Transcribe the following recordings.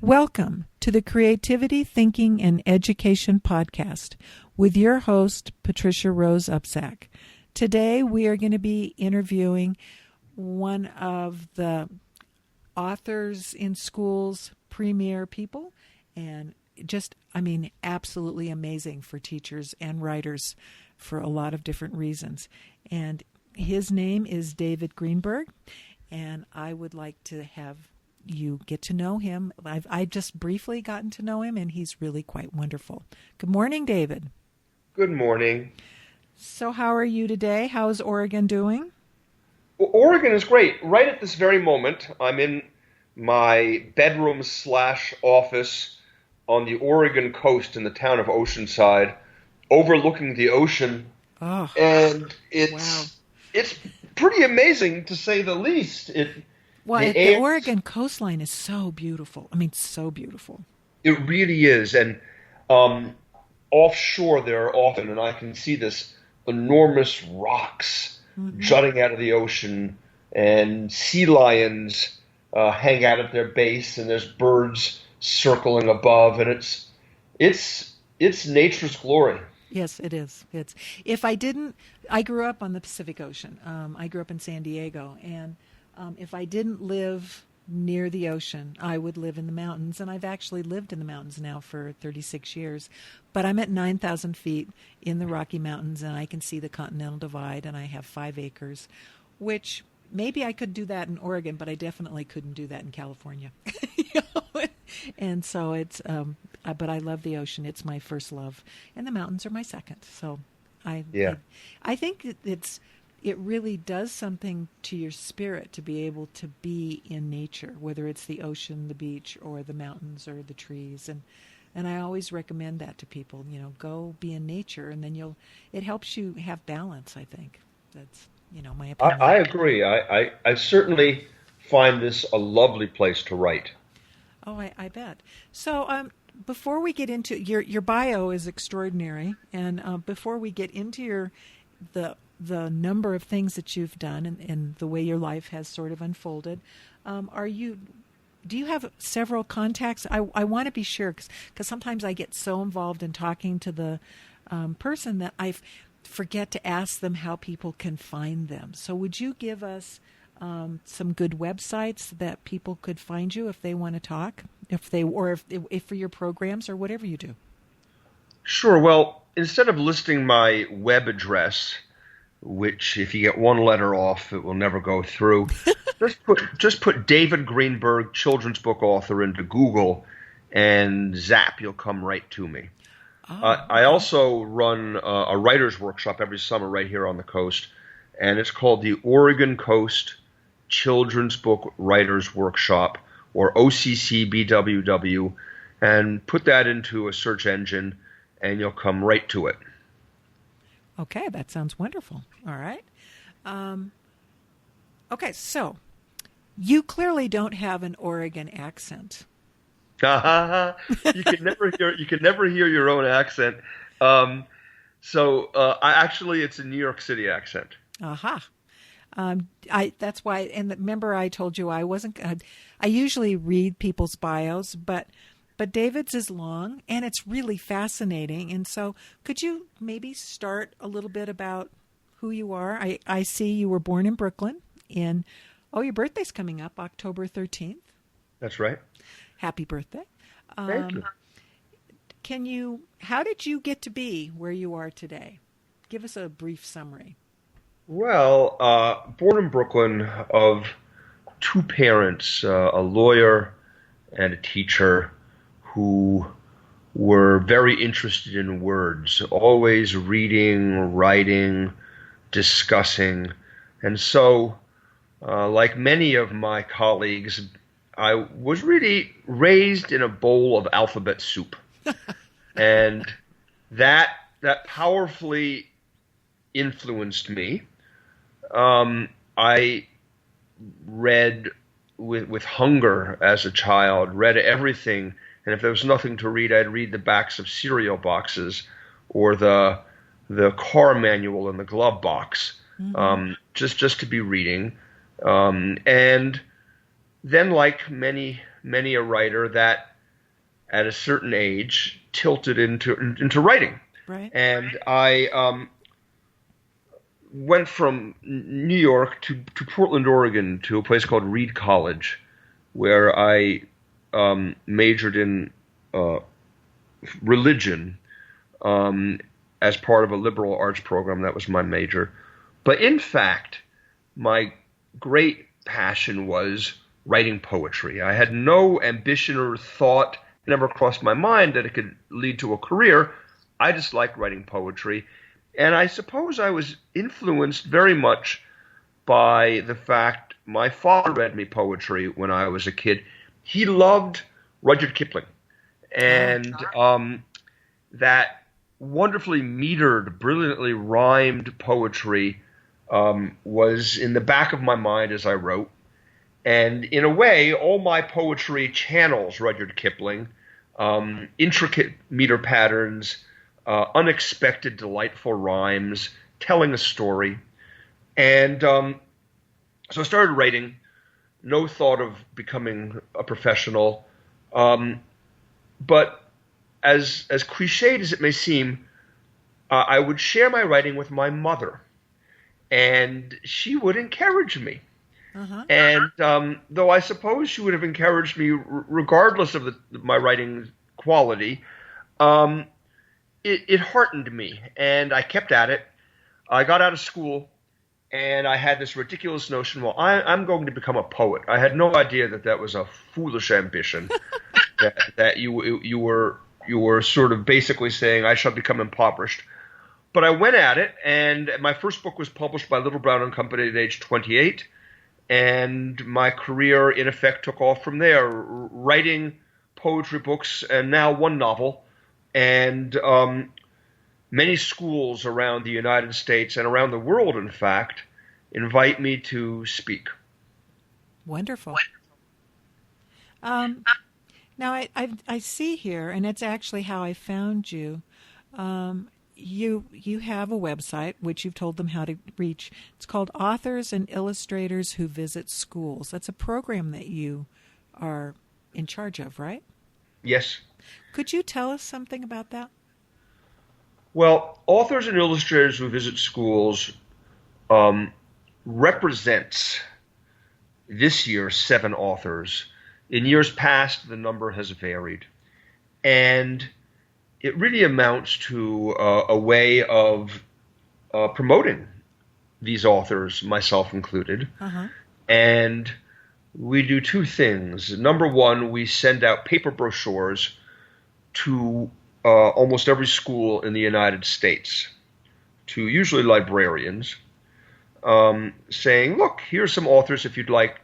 Welcome to the Creativity, Thinking, and Education podcast with your host, Patricia Rose Upsack. Today we are going to be interviewing one of the authors in schools, premier people, and absolutely amazing for teachers and writers for a lot of different reasons. And his name is David Greenberg, and I would like to have you get to know him. I've just briefly gotten to know him, and he's really quite wonderful. Good morning, David. Good morning. So how are you today? How's Oregon doing? Well, Oregon is great. Right at this very moment, I'm in my bedroom / office on the Oregon coast in the town of Oceanside, overlooking the ocean. Oh, and it's pretty amazing, to say the least. The Oregon coastline is so beautiful. So beautiful. It really is. And offshore there often, and I can see this enormous rocks jutting out of the ocean, and sea lions hang out at their base, and there's birds circling above, and it's nature's glory. Yes, it is. I grew up on the Pacific Ocean. I grew up in San Diego, and if I didn't live near the ocean, I would live in the mountains, and I've actually lived in the mountains now for 36 years. But I'm at 9,000 feet in the Rocky Mountains, and I can see the Continental Divide, and I have 5 acres, which maybe I could do that in Oregon, but I definitely couldn't do that in California. And so but I love the ocean. It's my first love, and the mountains are my second. So I think it really does something to your spirit to be able to be in nature, whether it's the ocean, the beach, or the mountains, or the trees. And I always recommend that to people. Go be in nature, and then it helps you have balance. I think that's my opinion. I agree. I certainly find this a lovely place to write. Oh, I bet. So before we get into your bio is extraordinary, and before we get into the number of things that you've done and the way your life has sort of unfolded, do you have several contacts? I want to be sure, because sometimes I get so involved in talking to the person that I forget to ask them how people can find them. So would you give us some good websites that people could find you if they want to talk, if for your programs or whatever you do? Sure. Well, instead of listing my web address, which if you get one letter off, it will never go through, just put David Greenberg, children's book author, into Google, and zap, you'll come right to me. Oh. I also run a writer's workshop every summer right here on the coast, and it's called the Oregon Coast Children's Book Writers Workshop, or OCCBWW, and put that into a search engine, and you'll come right to it. Okay, that sounds wonderful. All right. Okay, so you clearly don't have an Oregon accent. You can never hear your own accent. It's a New York City accent. Aha. That's why, and remember I told you I wasn't. I usually read people's bios, but David's is long and it's really fascinating. And so, could you maybe start a little bit about who you are? I see you were born in Brooklyn. Your birthday's coming up, October 13th. That's right. Happy birthday. Thank you. How did you get to be where you are today? Give us a brief summary. Well, born in Brooklyn of 2 parents, a lawyer and a teacher, who were very interested in words, always reading, writing, discussing. And so, like many of my colleagues, I was really raised in a bowl of alphabet soup. And that powerfully influenced me. I read with hunger as a child, read everything, and if there was nothing to read, I'd read the backs of cereal boxes or the car manual in the glove box, just to be reading. And then, like many many a writer that at a certain age tilted into writing. Right. And I went from New York to Portland, Oregon, to a place called Reed College, where I majored in religion as part of a liberal arts program. That was my major. But in fact, my great passion was writing poetry. I had no ambition or thought, it never crossed my mind that it could lead to a career. I just liked writing poetry. And I suppose I was influenced very much by the fact my father read me poetry when I was a kid. He loved Rudyard Kipling. And that wonderfully metered, brilliantly rhymed poetry was in the back of my mind as I wrote. And in a way, all my poetry channels Rudyard Kipling, intricate meter patterns, unexpected, delightful rhymes, telling a story. And so I started writing, no thought of becoming a professional. But as cliched as it may seem, I would share my writing with my mother, and she would encourage me. Uh-huh. And though I suppose she would have encouraged me regardless of my writing quality, it heartened me, and I kept at it. I got out of school, and I had this ridiculous notion, well, I'm going to become a poet. I had no idea that was a foolish ambition, that you were sort of basically saying I shall become impoverished. But I went at it, and my first book was published by Little Brown and Company at age 28, and my career, in effect, took off from there, writing poetry books and now one novel. And many schools around the United States and around the world, in fact, invite me to speak. Wonderful. Now, I see here, and it's actually how I found you. You have a website, which you've told them how to reach. It's called Authors and Illustrators Who Visit Schools. That's a program that you are in charge of, right? Yes. Could you tell us something about that? Well, Authors and Illustrators Who Visit Schools represents this year 7 authors. In years past, the number has varied. And it really amounts to a way of promoting these authors, myself included. Uh-huh. And we do 2 things. Number one, we send out paper brochures to almost every school in the United States, to usually librarians, saying, look, here's some authors if you'd like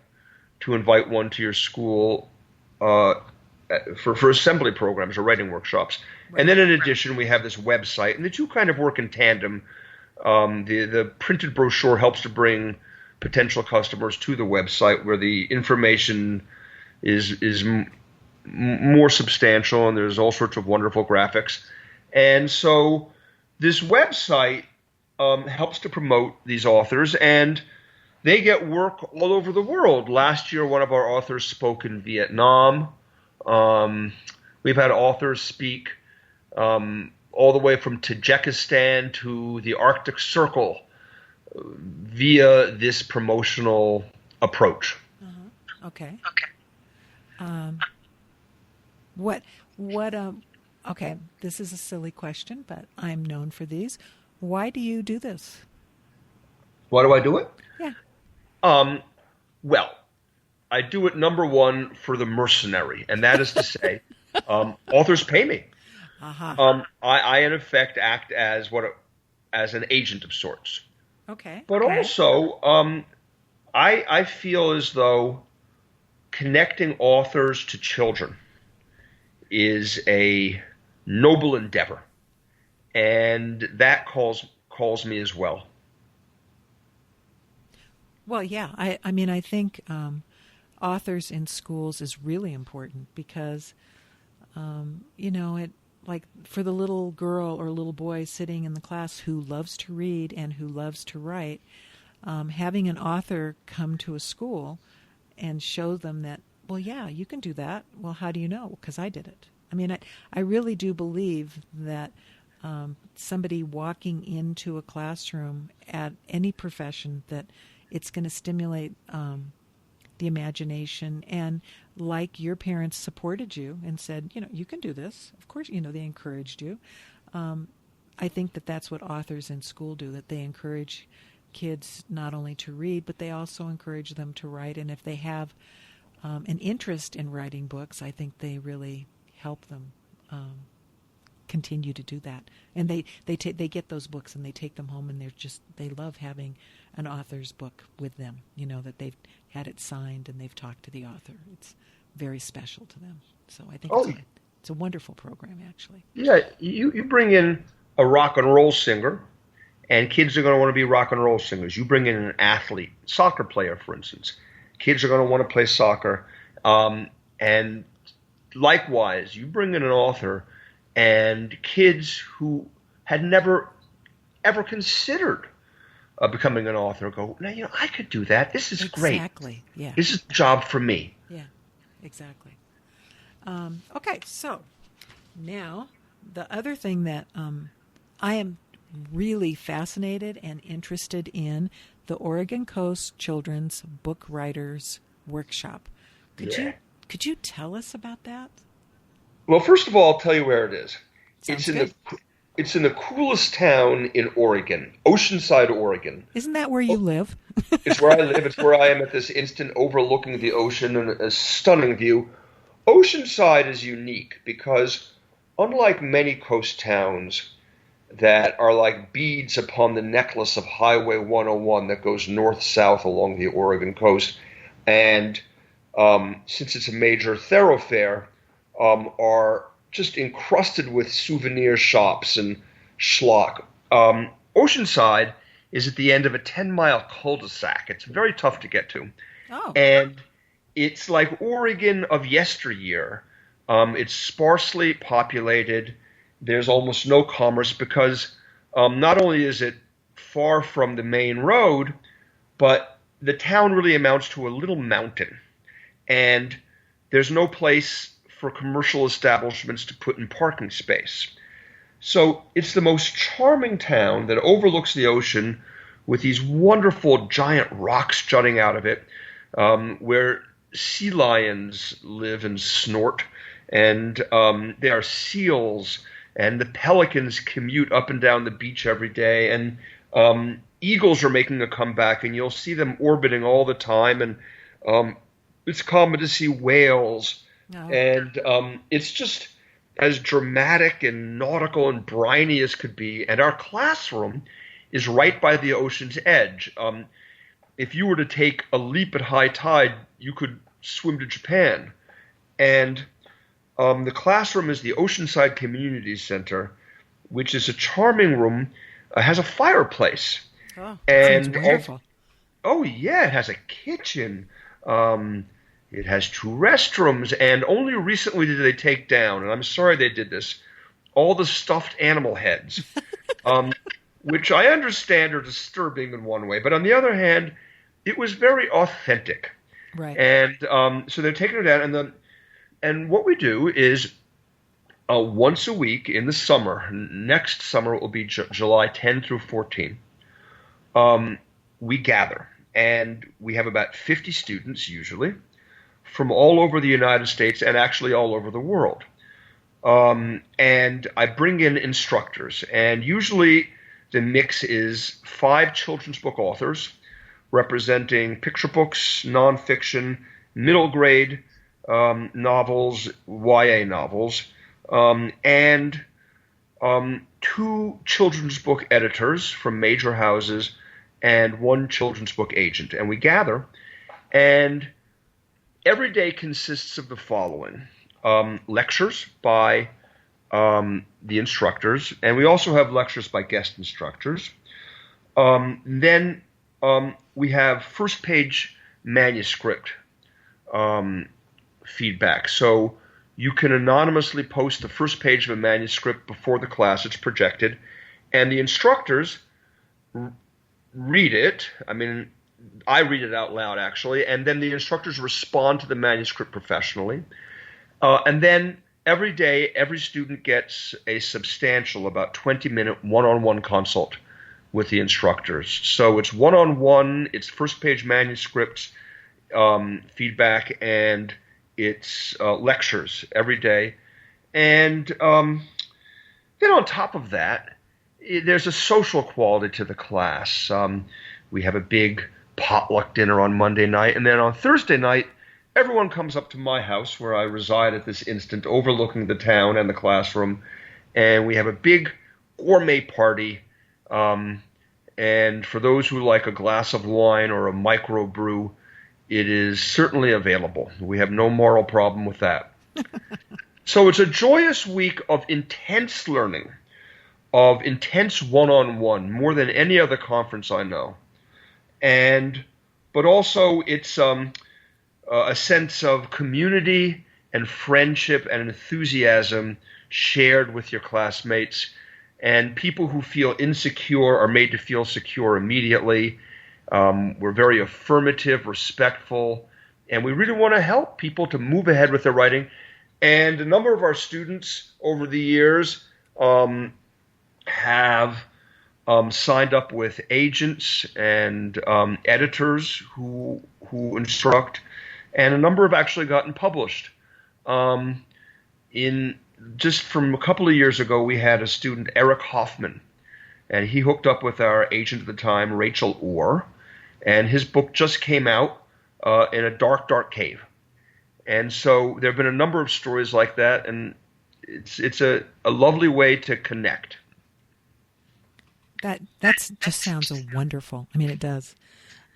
to invite one to your school for assembly programs or writing workshops. Right. And then in addition, we have this website, and the 2 kind of work in tandem. The printed brochure helps to bring potential customers to the website where the information is more substantial, and there's all sorts of wonderful graphics. And so this website helps to promote these authors, and they get work all over the world. Last year, one of our authors spoke in Vietnam. We've had authors speak all the way from Tajikistan to the Arctic Circle via this promotional approach. Uh-huh. Okay. Okay, this is a silly question, but I'm known for these. Why do you do this? Why do I do it? Yeah. Well, I do it, number one, for the mercenary, and that is to say, authors pay me. Uh-huh. I in effect act as an agent of sorts. Okay. But also, I feel as though connecting authors to children is a noble endeavor, and that calls me as well. Well, yeah. I mean, I think authors in schools is really important because, it like for the little girl or little boy sitting in the class who loves to read and who loves to write, having an author come to a school and show them that well, yeah, you can do that. Well, how do you know? Because I did it. I mean, I really do believe that somebody walking into a classroom at any profession, that it's going to stimulate the imagination. And like your parents supported you and said, you can do this. Of course, they encouraged you. I think that that's what authors in school do, that they encourage kids not only to read, but they also encourage them to write. And if they have an interest in writing books, I think they really help them continue to do that. And they get those books and they take them home, and they love having an author's book with them, that they've had it signed and they've talked to the author. It's very special to them. So I think it's a wonderful program, actually. Yeah, you bring in a rock and roll singer, and kids are going to want to be rock and roll singers. You bring in an athlete, soccer player, for instance. Kids are going to want to play soccer. And likewise, you bring in an author, and kids who had never, ever considered becoming an author go, now, I could do that. This is great. Exactly, yeah. This is a job for me. Yeah, exactly. Okay, so now the other thing that I am really fascinated and interested in, the Oregon Coast Children's Book Writers Workshop. Could you tell us about that? Well, first of all, I'll tell you where it is. Sounds good. It's in the coolest town in Oregon, Oceanside, Oregon. Isn't that where you live? It's where I live. It's where I am at this instant, overlooking the ocean and a stunning view. Oceanside is unique because, unlike many coast towns that are like beads upon the necklace of Highway 101 that goes north-south along the Oregon coast, and since it's a major thoroughfare, are just encrusted with souvenir shops and schlock. Oceanside is at the end of a 10-mile cul-de-sac. It's very tough to get to. Oh. And it's like Oregon of yesteryear. It's sparsely populated. There's almost no commerce because not only is it far from the main road, but the town really amounts to a little mountain. And there's no place for commercial establishments to put in parking space. So it's the most charming town that overlooks the ocean with these wonderful giant rocks jutting out of it, where sea lions live and snort, and there are seals, and the pelicans commute up and down the beach every day, and eagles are making a comeback, and you'll see them orbiting all the time, and it's common to see whales. No. And it's just as dramatic and nautical and briny as could be. And our classroom is right by the ocean's edge. If you were to take a leap at high tide, you could swim to Japan. And the classroom is the Oceanside Community Center, which is a charming room, has a fireplace. Oh, and sounds wonderful. Yeah, it has a kitchen. It has 2 restrooms, and only recently did they take down, and I'm sorry they did this, all the stuffed animal heads, which I understand are disturbing in one way, but on the other hand, it was very authentic. Right. And so they're taking it down, and what we do is once a week in the summer, next summer it will be July 10 through 14, we gather, and we have about 50 students usually, from all over the United States and actually all over the world. And I bring in instructors, and usually the mix is 5 children's book authors representing picture books, nonfiction, middle grade novels, YA novels, and 2 children's book editors from major houses and 1 children's book agent. And we gather, and every day consists of the following. Lectures by the instructors, and we also have lectures by guest instructors. Then we have first page manuscript feedback. So you can anonymously post the first page of a manuscript before the class. It's projected, and the instructors read it. I mean, I read it out loud, actually, and then the instructors respond to the manuscript professionally. And then every day, every student gets a substantial, about 20-minute one-on-one consult with the instructors. So it's one-on-one, it's first-page manuscripts, feedback, and it's lectures every day. And then on top of that, there's a social quality to the class. We have a big potluck dinner on Monday night, and then on Thursday night, everyone comes up to my house where I reside at this instant, overlooking the town and the classroom, and we have a big gourmet party. And for those who like a glass of wine or a microbrew, it is certainly available. We have no moral problem with that. So it's a joyous week of intense learning, of intense one-on-one, more than any other conference I know. But also it's a sense of community and friendship and enthusiasm shared with your classmates, and people who feel insecure are made to feel secure immediately. We're very affirmative, respectful, and we really want to help people to move ahead with their writing. And a number of our students over the years have signed up with agents and editors who instruct, and a number have actually gotten published. Just from a couple of years ago, we had a student, Eric Hoffman, and he hooked up with our agent at the time, Rachel Orr, and his book just came out in a dark, dark cave. And so there have been a number of stories like that, and it's a lovely way to connect. That just sounds wonderful. I mean, it does.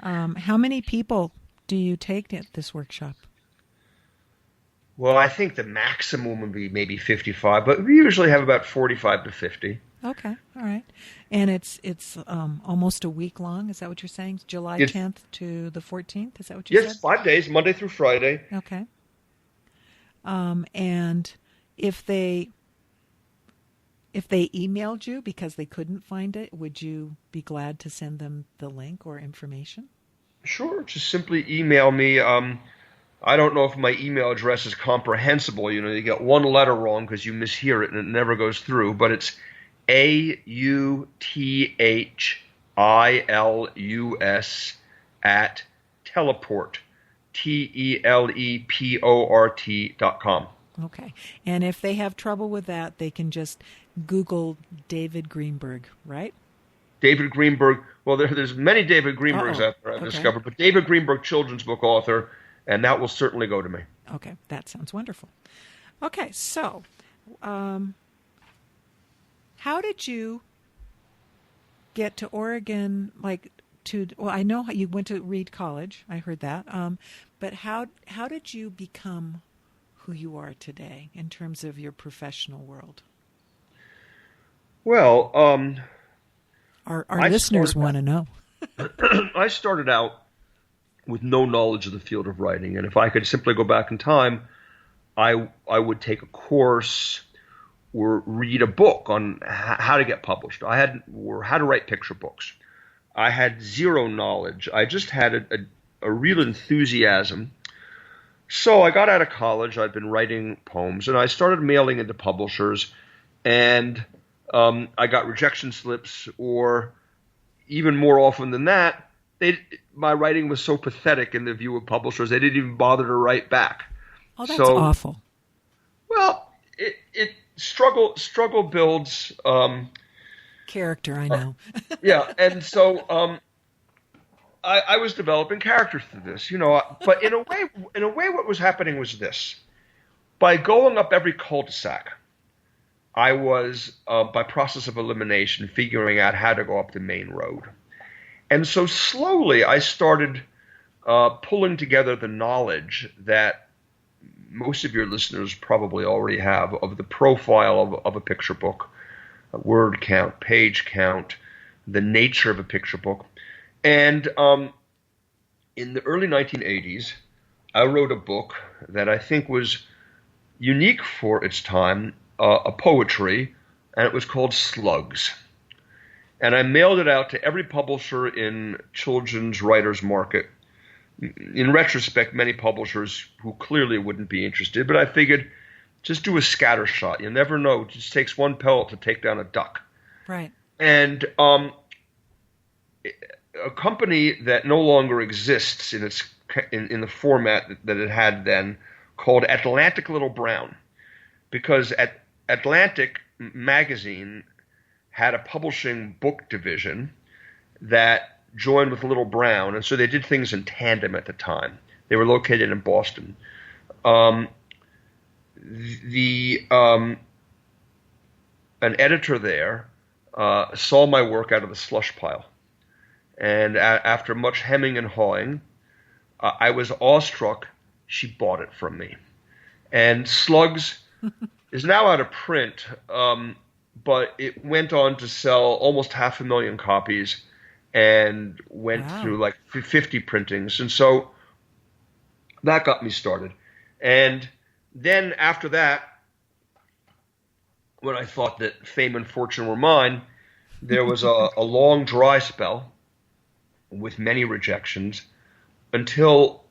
How many people do you take at this workshop? Well, I think the maximum would be maybe 55, but we usually have about 45 to 50. Okay, all right. And it's almost a week long. Is that what you're saying? July 10th to the 14th? Is that what you said? Yes, 5 days, Monday through Friday. Okay. And if they emailed you because they couldn't find it, would you be glad to send them the link or information? Sure, just simply email me. I don't know if my email address is comprehensible. You know, you get one letter wrong because you mishear it and it never goes through. But it's AUTHILUS at teleport, TELEPORT.com. Okay. And if they have trouble with that, they can just Google David Greenberg, right? David Greenberg. Well, there's many David Greenbergs out there I've discovered, but David Greenberg, children's book author, and that will certainly go to me. Okay, that sounds wonderful. Okay, so how did you get to Oregon? Well, I know you went to Reed College. I heard that. But how did you become who you are today in terms of your professional world? Well, our listeners want to know. I started out with no knowledge of the field of writing, and if I could simply go back in time, I would take a course or read a book on how to get published. Or how to write picture books. I had zero knowledge. I just had a real enthusiasm. So I got out of college. I'd been writing poems, and I started mailing into publishers, and I got rejection slips, or even more often than that, my writing was so pathetic in the view of publishers, they didn't even bother to write back. Oh, that's awful. Well, struggle builds character, I know. Yeah, and so I was developing character through this, but in a way, what was happening was this: by going up every cul-de-sac, I was, by process of elimination, figuring out how to go up the main road. And so slowly I started pulling together the knowledge that most of your listeners probably already have of the profile of a picture book, a word count, page count, the nature of a picture book. And in the early 1980s, I wrote a book that I think was unique for its time, a poetry, and it was called Slugs. and I mailed it out to every publisher in children's writers market. In retrospect, many publishers who clearly wouldn't be interested, but I figured just do a scatter shot. You never know. It just takes one pellet to take down a duck. Right. And a company that no longer exists in the format that it had then, called Atlantic Little Brown, because Atlantic magazine had a publishing book division that joined with Little Brown, and so they did things in tandem at the time. They were located in Boston. An editor there saw my work out of the slush pile, and after much hemming and hawing, I was awestruck. She bought it from me. And Slugs is now out of print, but it went on to sell almost 500,000 copies and went through like 50 printings. And so that got me started. And then after that, when I thought that fame and fortune were mine, there was a long dry spell with many rejections until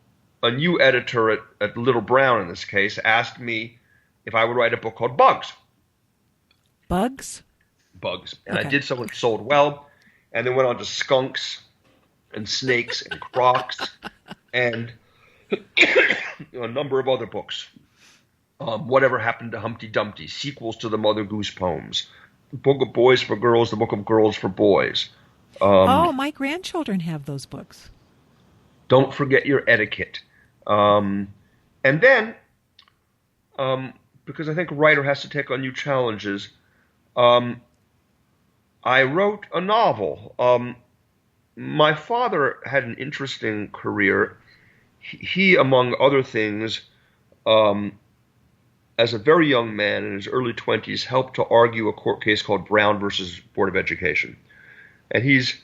a new editor at Little Brown, in this case, asked me if I would write a book called Bugs. Bugs? Bugs. And I did so and sold well, and then went on to skunks and snakes and crocs and a number of other books. Whatever Happened to Humpty Dumpty, sequels to the Mother Goose poems, the Book of Boys for Girls, the Book of Girls for Boys. My grandchildren have those books. Don't Forget Your Etiquette. And then, because I think a writer has to take on new challenges, I wrote a novel. My father had an interesting career. He, among other things, as a very young man in his early 20s, helped to argue a court case called Brown versus Board of Education. And he's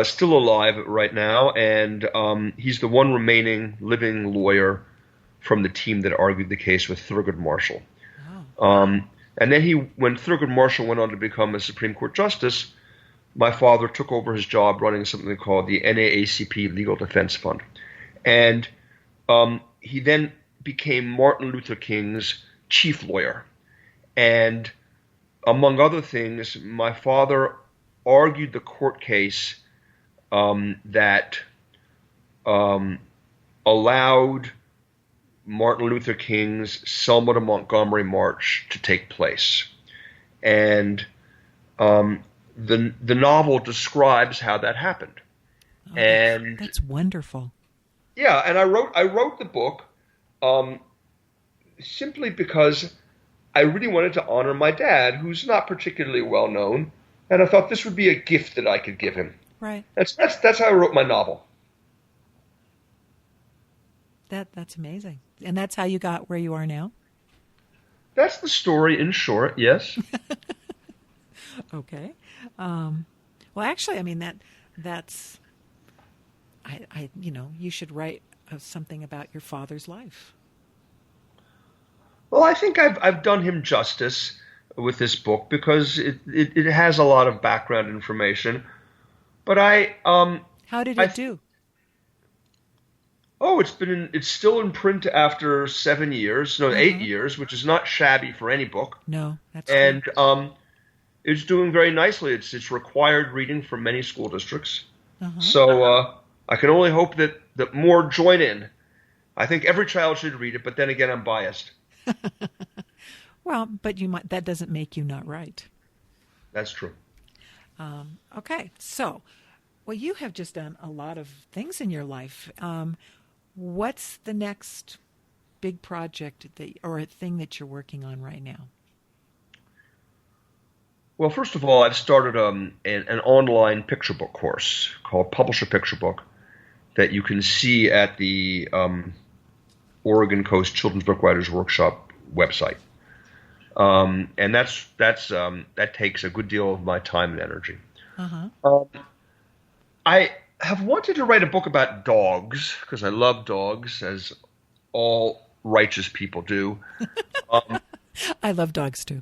still alive right now, and he's the one remaining living lawyer from the team that argued the case with Thurgood Marshall. Wow. And then when Thurgood Marshall went on to become a Supreme Court justice, my father took over his job running something called the NAACP Legal Defense Fund. And he then became Martin Luther King's chief lawyer. And among other things, my father argued the court case that allowed Martin Luther King's Selma to Montgomery March to take place. And the novel describes how that happened. Oh, and that's wonderful. Yeah, and I wrote the book simply because I really wanted to honor my dad, who's not particularly well known, and I thought this would be a gift that I could give him. Right. That's how I wrote my novel. That's amazing. And that's how you got where you are now? That's the story in short, yes. Okay. Well, actually, I mean, that's you should write something about your father's life. Well, I think I've done him justice with this book because it has a lot of background information. But how did it do? Oh, it's still in print after 7 years, 8 years, which is not shabby for any book. No, that's and true. It's doing very nicely. It's required reading for many school districts. So I can only hope that more join in. I think every child should read it, but then again, I'm biased. Well, but that doesn't make you not right. That's true. Okay, so, well, you have just done a lot of things in your life. What's the next big project or a thing that you're working on right now? Well, first of all, I've started an online picture book course called Publish a Picture Book that you can see at the Oregon Coast Children's Book Writers Workshop website. And that takes a good deal of my time and energy. I have wanted to write a book about dogs because I love dogs, as all righteous people do. I love dogs too.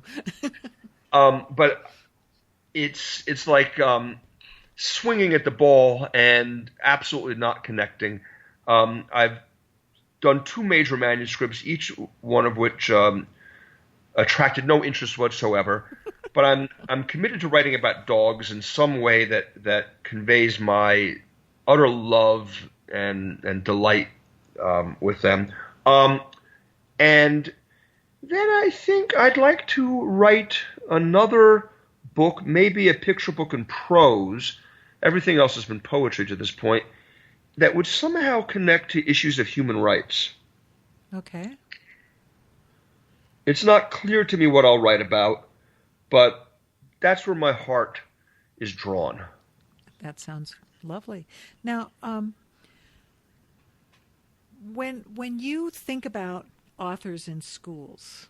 But it's like swinging at the ball and absolutely not connecting. I've done two major manuscripts, each one of which attracted no interest whatsoever. But I'm committed to writing about dogs in some way that conveys my utter love and delight with them. And then I think I'd like to write another book, maybe a picture book in prose. Everything else has been poetry to this point, that would somehow connect to issues of human rights. Okay. It's not clear to me what I'll write about, but that's where my heart is drawn. That sounds lovely. Now, when you think about authors in schools,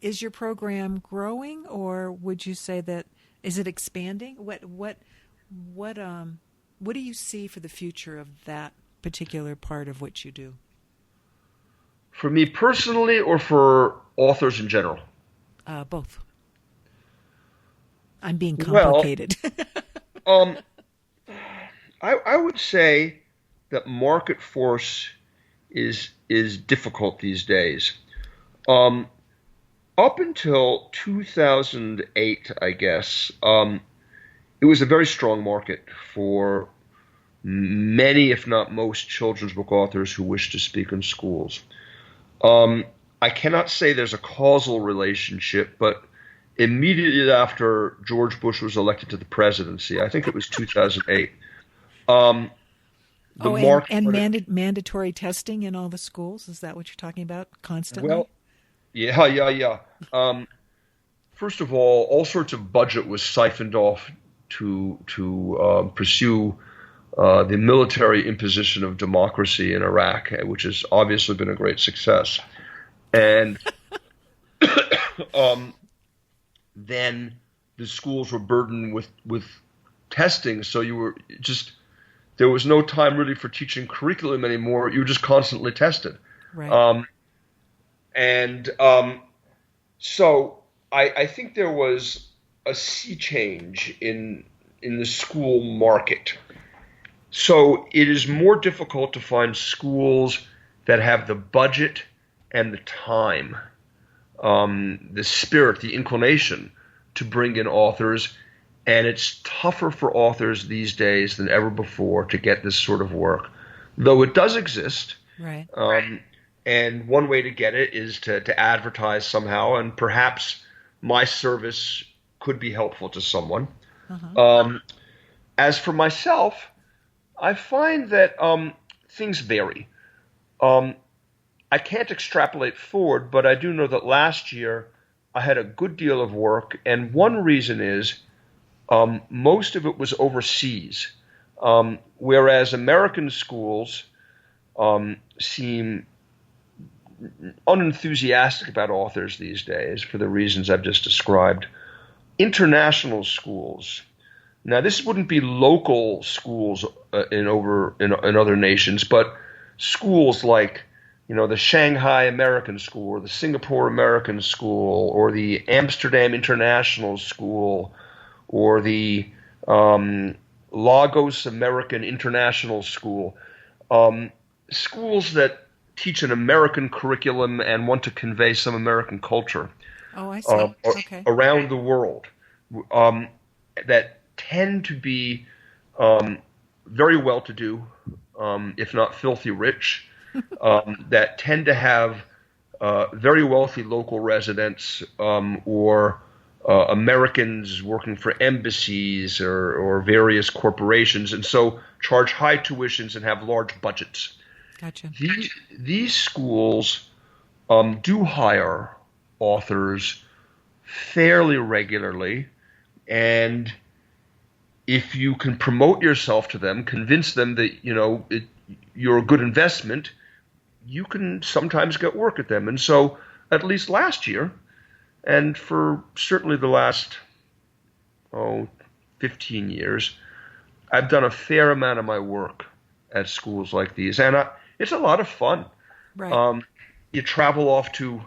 is your program growing, or would you say that is it expanding? What do you see for the future of that particular part of what you do? For me personally, or for authors in general? Both. I'm being complicated. Well, I would say that market force is difficult these days. Up until 2008, I guess, it was a very strong market for many, if not most, children's book authors who wish to speak in schools. I cannot say there's a causal relationship, but immediately after George Bush was elected to the presidency, I think it was 2008. Mandatory testing in all the schools? Is that what you're talking about constantly? Well, yeah. First of all sorts of budget was siphoned off to pursue the military imposition of democracy in Iraq, which has obviously been a great success. And then the schools were burdened with testing, so there was no time really for teaching curriculum anymore. You were just constantly tested. Right. So I think there was a sea change in the school market. So it is more difficult to find schools that have the budget and the time, the spirit, the inclination to bring in authors. And it's tougher for authors these days than ever before to get this sort of work, though it does exist. Right. And one way to get it is to advertise somehow, and perhaps my service could be helpful to someone. Uh-huh. As for myself, I find that things vary. I can't extrapolate forward, but I do know that last year I had a good deal of work, and one reason is most of it was overseas, whereas American schools seem unenthusiastic about authors these days for the reasons I've just described. International schools. Now, this wouldn't be local schools in other nations, but schools like, the Shanghai American School, or the Singapore American School, or the Amsterdam International School, or the Lagos American International School. Schools that teach an American curriculum and want to convey some American culture. Oh, I see. Okay. Around the world, that tend to be very well-to-do, if not filthy rich, that tend to have very wealthy local residents or Americans working for embassies or various corporations, and so charge high tuitions and have large budgets. Gotcha. These schools do hire authors fairly regularly, and if you can promote yourself to them, convince them that you're a good investment, you can sometimes get work at them. And so, at least last year, and for certainly the last 15 years, I've done a fair amount of my work at schools like these, and it's a lot of fun. Right. You travel off to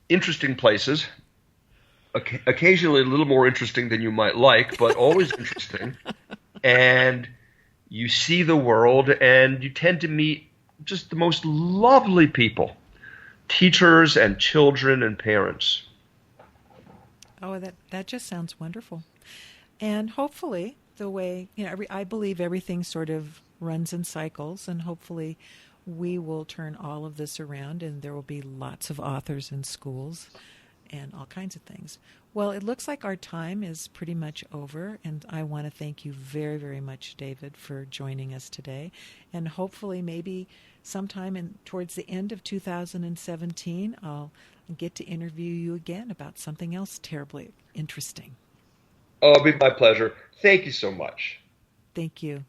interesting places. occasionally a little more interesting than you might like, but always interesting. And you see the world, and you tend to meet just the most lovely people, teachers and children and parents. Oh, that just sounds wonderful. And hopefully, the way, I believe everything sort of runs in cycles, and hopefully we will turn all of this around, and there will be lots of authors in schools and all kinds of things. Well, it looks like our time is pretty much over, and I want to thank you very, very much, David, for joining us today. And hopefully maybe sometime towards the end of 2017, I'll get to interview you again about something else terribly interesting. Oh, it'll be my pleasure. Thank you so much. Thank you.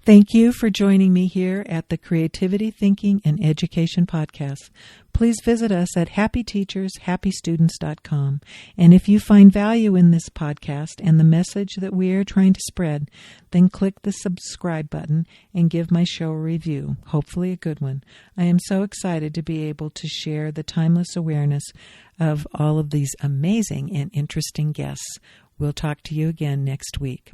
Thank you for joining me here at the Creativity, Thinking, and Education Podcast. Please visit us at happyteachershappystudents.com. And if you find value in this podcast and the message that we are trying to spread, then click the subscribe button and give my show a review, hopefully a good one. I am so excited to be able to share the timeless awareness of all of these amazing and interesting guests. We'll talk to you again next week.